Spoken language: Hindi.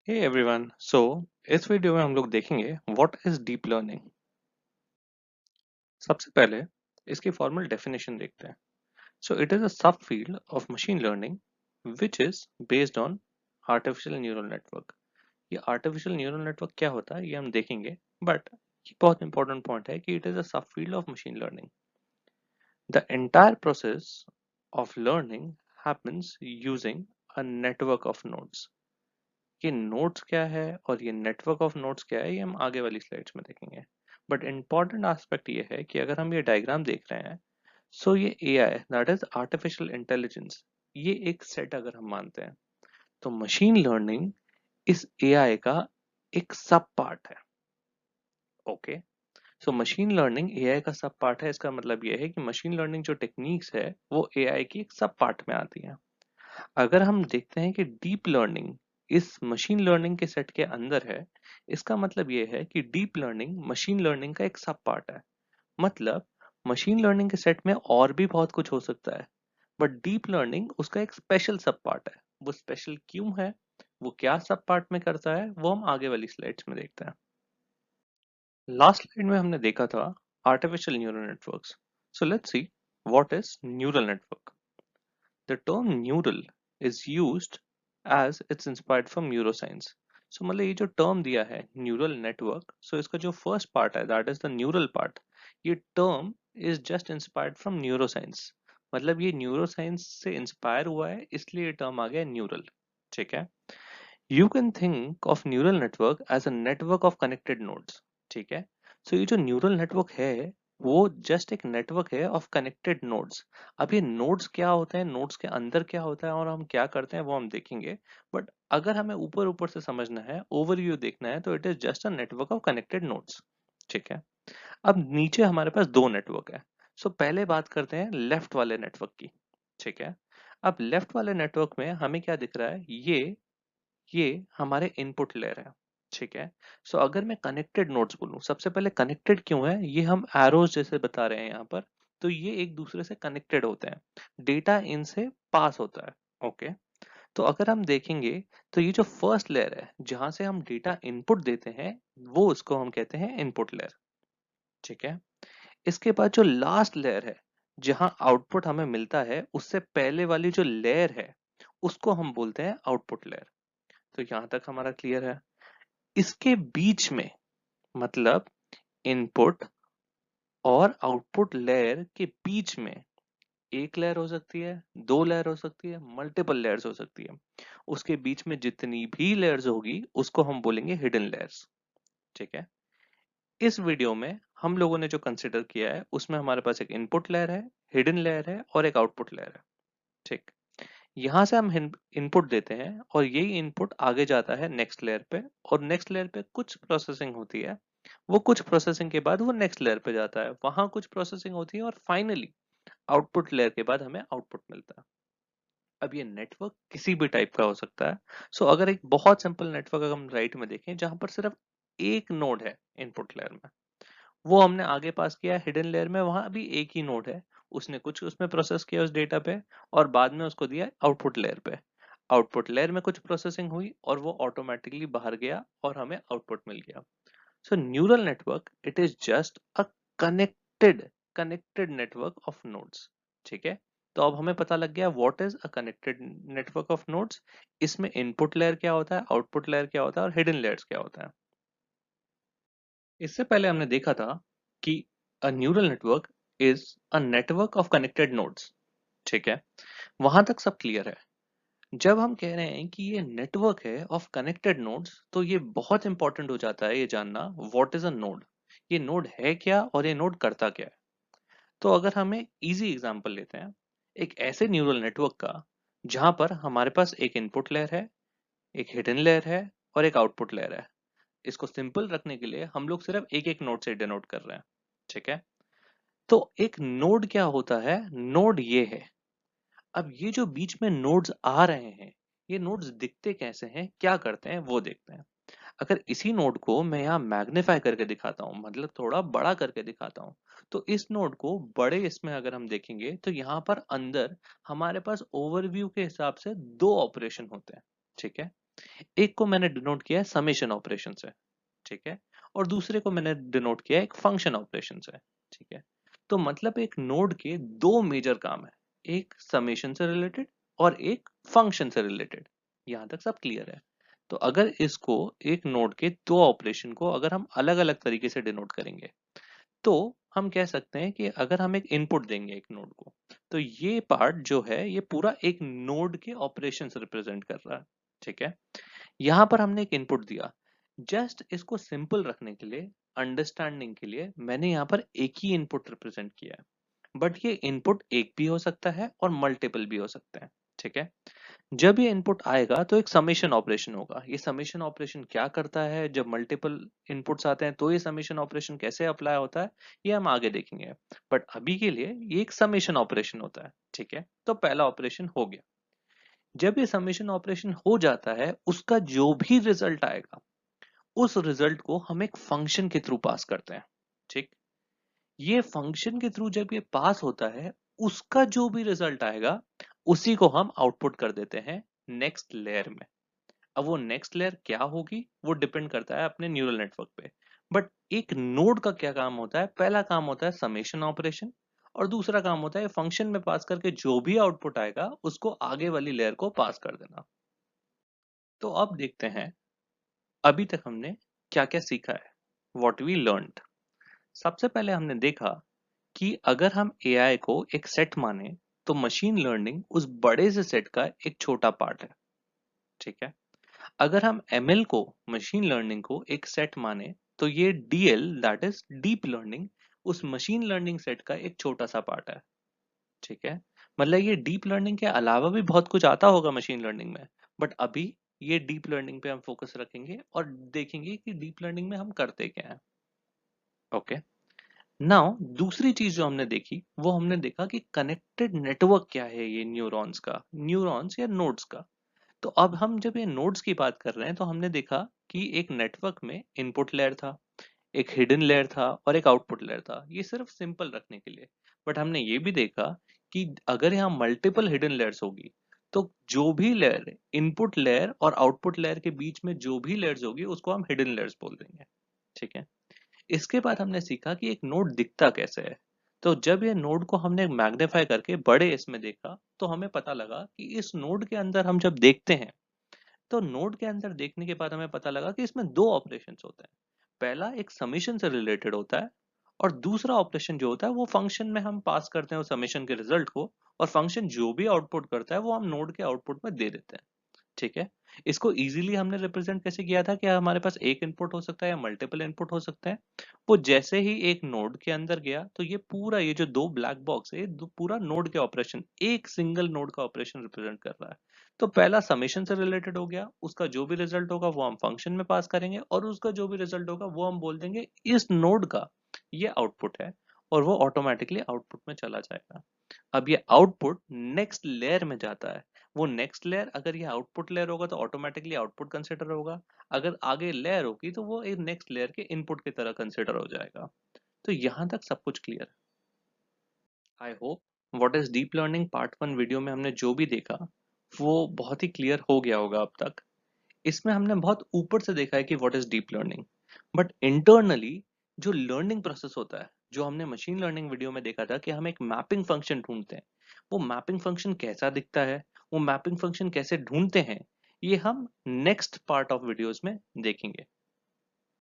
हे एवरीवन सो इस वीडियो में हम लोग देखेंगे व्हाट इज डीप लर्निंग। सबसे पहले इसकी फॉर्मल डेफिनेशन देखते हैं। सो इट इज अ सब field of machine learning which is based on artificial neural network. ये आर्टिफिशियल न्यूरल नेटवर्क क्या होता है ये हम देखेंगे, बट ये बहुत इंपॉर्टेंट पॉइंट है कि इट इज अ सब field of machine learning. The entire process of learning happens using a network of nodes. ये नोड्स क्या है और ये नेटवर्क ऑफ नोड्स क्या है ये हम आगे वाली स्लाइड्स में देखेंगे। बट इम्पॉर्टेंट एस्पेक्ट ये है कि अगर हम ये डायग्राम देख रहे हैं, सो ये AI that is artificial intelligence, ये एक सेट अगर हम मानते हैं तो मशीन लर्निंग इस एआई का एक सब पार्ट है। Okay, so machine learning AI का सब पार्ट है। इसका मतलब ये है कि मशीन लर्निंग जो टेक्निक्स है वो एआई की एक सब पार्ट में आती है। अगर हम देखते हैं कि डीप लर्निंग इस मशीन लर्निंग के सेट के अंदर है, इसका मतलब ये है कि डीप लर्निंग मशीन लर्निंग का एक सब पार्ट है। मतलब मशीन लर्निंग के सेट में और भी बहुत कुछ हो सकता है, बट डीप लर्निंग उसका एक स्पेशल सब पार्ट है। वो स्पेशल क्यों है, वो क्या सब पार्ट में करता है, वो हम आगे वाली स्लाइड्स में देखते हैं। लास्ट स्लाइड में हमने देखा था artificial neural networks. So let's see what is neural network. The term neural is used as it's inspired from neuroscience. So मतलब ये जो टर्म दिया है न्यूरल नेटवर्क, सो इसका जो फर्स्ट पार्ट है that is the neural part, ये term is just inspired from neuroscience. मतलब ये न्यूरोसाइंस से इंस्पायर हुआ है, इसलिए ये टर्म आ गया न्यूरल। ठीक है, you can think of neural network as a network of connected nodes. ठीक है, सो ये जो न्यूरल नेटवर्क है वो जस्ट एक नेटवर्क है ऑफ कनेक्टेड नोड्स। अब ये नोड्स क्या होते हैं, नोड्स के अंदर क्या होता है और हम क्या करते हैं वो हम देखेंगे। बट अगर हमें ऊपर ऊपर से समझना है, ओवरव्यू देखना है, तो it is just a network of connected nodes. ठीक है, अब नीचे हमारे पास दो नेटवर्क है। सो पहले बात करते हैं लेफ्ट वाले नेटवर्क की। ठीक है, अब लेफ्ट वाले नेटवर्क में हमें क्या दिख रहा है, ये हमारे इनपुट लेयर है। ठीक है, सो अगर मैं कनेक्टेड नोड्स बोलूं, सबसे पहले कनेक्टेड क्यों है, ये हम एरोज जैसे बता रहे हैं यहाँ पर। तो ये एक दूसरे से कनेक्टेड होते हैं, डेटा इनसे पास होता है। ओके, तो अगर हम देखेंगे तो ये जो फर्स्ट लेयर है जहां से हम डेटा इनपुट देते हैं, वो उसको हम कहते हैं इनपुट लेयर। ठीक है, इसके बाद जो लास्ट लेयर है जहां आउटपुट हमें मिलता है, उससे पहले वाली जो लेयर है उसको हम बोलते हैं आउटपुट लेयर। तो यहां तक हमारा क्लियर है। इसके बीच में, मतलब इनपुट और आउटपुट लेयर के बीच में एक लेयर हो सकती है, दो लेयर हो सकती है, मल्टीपल लेयर्स हो सकती है। उसके बीच में जितनी भी लेयर्स होगी उसको हम बोलेंगे हिडन लेयर्स। ठीक है, इस वीडियो में हम लोगों ने जो कंसिडर किया है उसमें हमारे पास एक इनपुट लेयर है, हिडन लेयर है और एक आउटपुट लेयर है। ठीक, यहां से हम इनपुट देते हैं और यही इनपुट आगे जाता है नेक्स्ट लेयर पे, और नेक्स्ट लेयर पे कुछ प्रोसेसिंग होती है। वो कुछ प्रोसेसिंग के बाद वो नेक्स्ट लेयर पे जाता है, वहां कुछ प्रोसेसिंग होती है और फाइनली आउटपुट लेयर के बाद हमें आउटपुट मिलता है। अब ये नेटवर्क किसी भी टाइप का हो सकता है। सो अगर एक बहुत सिंपल नेटवर्क अगर हम राइट में देखें जहां पर सिर्फ एक नोड है इनपुट लेयर में, वो हमने आगे पास किया हिडन लेयर में, वहां अभी एक ही नोड है, उसने कुछ उसमें प्रोसेस किया उस डेटा पे और बाद में उसको दिया आउटपुट लेयर पे। आउटपुट लेयर में कुछ प्रोसेसिंग हुई और वो ऑटोमेटिकली बाहर गया और हमें आउटपुट मिल गया। So neural network it is just a connected connected network of nodes. ठीक है, तो अब हमें पता लग गया what is a connected network of nodes. इसमें इनपुट लेयर क्या होता है, आउटपुट लेयर क्या होता है और हिडन लेयर्स क्या होता है। इससे पहले हमने देखा था कि a neural network is a network of connected nodes. ठीक है, वहां तक सब क्लियर है। जब हम कह रहे हैं कि ये नेटवर्क है ऑफ कनेक्टेड नोड्स, तो ये बहुत इंपॉर्टेंट हो जाता है ये जानना व्हाट इज अ नोड। ये नोड है क्या और ये नोड करता क्या है। तो अगर हमें इजी एग्जांपल लेते हैं एक ऐसे न्यूरल नेटवर्क का जहां पर हमारे पास एक इनपुट लेयर है, एक हिडन लेयर है और एक आउटपुट लेयर है। इसको सिंपल रखने के लिए हम लोग सिर्फ एक एक नोड से डिनोट कर रहे हैं। ठीक है, तो एक नोड क्या होता है, नोड ये है। अब ये जो बीच में नोड्स आ रहे हैं, ये नोड्स दिखते कैसे हैं, क्या करते हैं, वो देखते हैं। अगर इसी नोड को मैं यहाँ मैग्नीफाई करके दिखाता हूँ, मतलब थोड़ा बड़ा करके दिखाता हूँ, तो इस नोड को बड़े इसमें अगर हम देखेंगे तो यहाँ पर अंदर हमारे पास ओवरव्यू के हिसाब से दो ऑपरेशन होते हैं। ठीक है, एक को मैंने डिनोट किया है समेशन ऑपरेशन से, ठीक है, और दूसरे को मैंने डिनोट किया है एक फंक्शन ऑपरेशन से, ठीक है। तो मतलब एक नोड के दो मेजर काम है, एक समेशन से रिलेटेड और एक फंक्शन से रिलेटेड। यहां तक सब क्लियर है। तो अगर इसको एक नोड के दो ऑपरेशन को अगर हम अलग अलग तरीके से डिनोट करेंगे, तो हम कह सकते हैं कि अगर हम एक इनपुट देंगे एक नोड को, तो ये पार्ट जो है ये पूरा एक नोड के ऑपरेशन रिप्रेजेंट कर रहा है, ठीक है। यहां पर हमने एक इनपुट दिया, जस्ट इसको सिंपल रखने के लिए, अंडरस्टैंडिंग के लिए मैंने यहाँ पर एक ही इनपुट रिप्रेजेंट किया है। बट ये इनपुट एक भी हो सकता है और मल्टीपल भी हो सकते हैं, ठीक है। जब ये इनपुट आएगा तो एक समेशन ऑपरेशन होगा। ये समेशन ऑपरेशन क्या करता है, जब मल्टीपल इनपुट्स आते हैं तो ये समेशन ऑपरेशन कैसे अप्लाई होता है, ये हम आगे देखेंगे। बट अभी के लिए ये एक समेशन ऑपरेशन होता है, ठीक है। तो पहला ऑपरेशन हो गया। जब ये समेशन ऑपरेशन हो जाता है, उसका जो भी रिजल्ट आएगा, उस रिजल्ट को हम एक फंक्शन के थ्रू पास करते हैं, ठीक। ये फंक्शन के थ्रू जब ये पास होता है, उसका जो भी रिजल्ट आएगा, उसी को हम आउटपुट कर देते हैं नेक्स्ट लेयर में। अब वो नेक्स्ट लेयर क्या होगी, वो डिपेंड करता है अपने न्यूरल नेटवर्क पे। बट एक नोड का क्या काम होता है, पहला काम होता है समेशन ऑपरेशन, और दूसरा काम होता है फंक्शन में पास करके जो भी आउटपुट आएगा उसको आगे वाली लेयर को पास कर देना। तो अब देखते हैं अभी तक हमने क्या क्या सीखा है, वॉट वी लर्नड। सबसे पहले हमने देखा कि अगर हम एआई को एक सेट माने, तो मशीन लर्निंग उस बड़े से सेट का एक छोटा पार्ट है, ठीक है। अगर हम एमएल को, मशीन लर्निंग को एक सेट माने, तो ये DL, that is deep learning, उस मशीन लर्निंग सेट का एक छोटा सा पार्ट है, ठीक है। मतलब ये डीप लर्निंग के अलावा भी बहुत कुछ आता होगा मशीन लर्निंग में, बट अभी ये डीप लर्निंग पे हम फोकस रखेंगे और देखेंगे कि डीप लर्निंग में हम करते क्या है। ओके, नाउ दूसरी चीज जो हमने देखी, वो हमने देखा कि कनेक्टेड नेटवर्क क्या है ये न्यूरॉन्स का, न्यूरॉन्स या नोड्स का। तो अब हम जब ये नोड्स की बात कर रहे हैं, तो हमने देखा कि एक नेटवर्क में इनपुट लेयर था, एक हिडन लेयर था और एक आउटपुट लेयर था, ये सिर्फ सिंपल रखने के लिए। बट हमने ये भी देखा कि अगर यहाँ मल्टीपल हिडन लेयर्स होगी, तो जो भी लेयर, इनपुट लेयर और आउटपुट लेयर के बीच में जो भी लेयर्स होगी उसको हम हिडन लेयर्स बोल देंगे, ठीक है। इसके बाद हमने सीखा कि एक नोड दिखता कैसे है। तो जब ये नोड को हमने मैग्नीफाई करके बड़े इसमें देखा, तो हमें पता लगा कि इस नोड के अंदर हम जब देखते हैं, तो नोड के अंदर देखने के बाद हमें पता लगा कि इसमें दो ऑपरेशंस होते हैं। पहला एक समेशन से रिलेटेड होता है, और दूसरा ऑपरेशन जो होता है वो फंक्शन में हम पास करते हैं उस समेशन के रिजल्ट को, और फंक्शन जो भी आउटपुट करता है वो हम नोड के आउटपुट में दे देते हैं, ठीक है। इसको इजीली हमने रिप्रेजेंट कैसे किया था कि हमारे पास एक इनपुट हो सकता है या मल्टीपल इनपुट हो सकते हैं। वो जैसे ही एक नोड के अंदर गया, तो ये पूरा ये जो दो ब्लैक बॉक्स है, पूरा नोड के ऑपरेशन, एक सिंगल नोड का ऑपरेशन रिप्रेजेंट कर रहा है। तो पहला समेशन से रिलेटेड हो गया, उसका जो भी रिजल्ट होगा वो हम फंक्शन में पास करेंगे, और उसका जो भी रिजल्ट होगा वो हम बोल देंगे इस नोड का ये आउटपुट है, और वो ऑटोमेटिकली आउटपुट में चला जाएगा। अब ये आउटपुट नेक्स्ट लेयर में जाता है। वो नेक्स्ट लेयर, अगर ये आउटपुट लेयर होगा तो ऑटोमेटिकली आउटपुट कंसिडर होगा, अगर आगे लेयर होगी तो वो एक नेक्स्ट लेयर के इनपुट की तरह कंसिडर हो जाएगा। तो यहां तक सब कुछ क्लियर है। I hope what is deep learning part 1 video में हमने जो भी देखा, वो बहुत ही क्लियर हो गया होगा अब तक। इसमें हमने बहुत ऊपर से देखा है कि what is deep learning, but internally जो लर्निंग प्रोसेस होता है, जो हमने मशीन लर्निंग वीडियो में देखा था कि हम एक मैपिंग फंक्शन ढूंढते हैं, वो मैपिंग फंक्शन कैसा दिखता है, वो मैपिंग फंक्शन कैसे ढूंढते हैं, ये हम नेक्स्ट पार्ट ऑफ वीडियोस में देखेंगे।